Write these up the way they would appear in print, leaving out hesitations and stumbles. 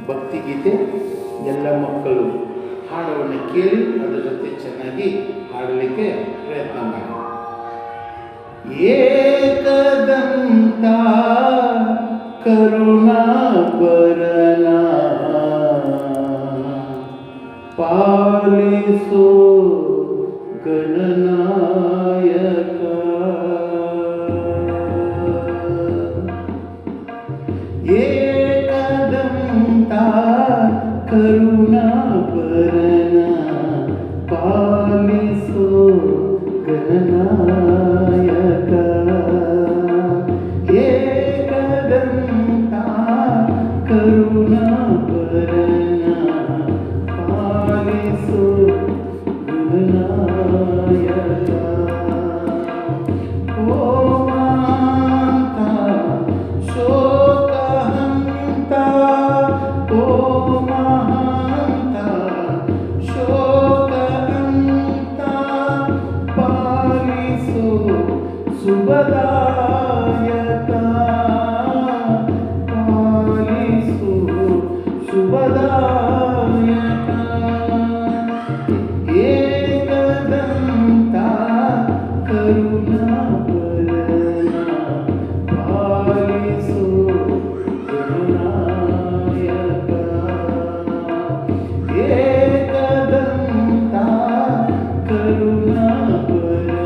ಭಕ್ತಿಗೀತೆ. ಎಲ್ಲ ಮಕ್ಕಳು ಹಾಡವನ್ನು ಕೇಳಿ ಅದರ ಜೊತೆ ಚೆನ್ನಾಗಿ ಹಾಡಲಿಕ್ಕೆ ಪ್ರಯತ್ನ ಮಾಡಿ. ಏಕದಂತ ಕರುಣಾಪರನ ಪಾಲಿಸೋ ಗಣನಾಯಕ, ಏಕದಂತ ಕರುಣಾಪರನ ಪಾಲಿಸೋ ಗಣನಾಯಕ, ಏಕದಂತ ಕರುಣಾಪರನ ಪಾಲಿಸೋ ಗಣನಾಯಕ. ಓಮಾಂತ ಶೋಕಹಂತ, ಓಮಾಂತ ಶೋಕಹಂತ ಪಾಲಿಸೋ ಶುಭದಾಯಕ, ಪಾಲಿಸೋ ಶುಭದಾಯಕ. ಏಕದಂತ ಕರುಣಾಪರನ ಪಾಲಿಸೋ ಗಣನಾಯಕ, ಏಕದಂತ ಕರುಣಾಪರನ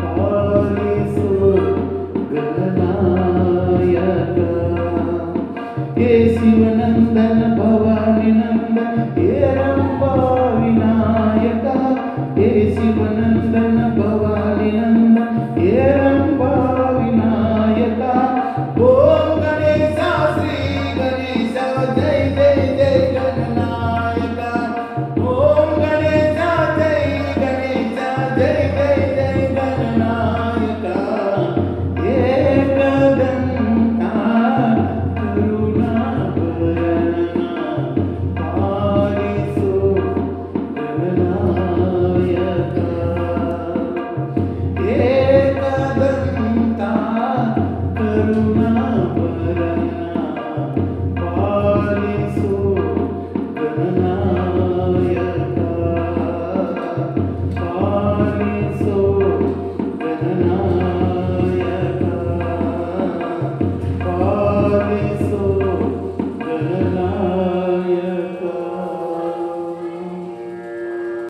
ಪಾಲಿಸೋ ಗಣನಾಯಕ. ಹೇ ಶಿವನಂದನ ಭವಾನಿ ನಂದನ ಹೇ ರಂಭಾ ವಿನಾಯಕ, ಹೇ ಶಿವನಂದನ ಭವಾನಿ ನಂದನ ಹೇ ರಂಭಾ ವಿನಾಯಕ. ಓಂ ಗಣೇಶ ಶ್ರೀ ಗಣೇಶ ಜೈ ಜೈ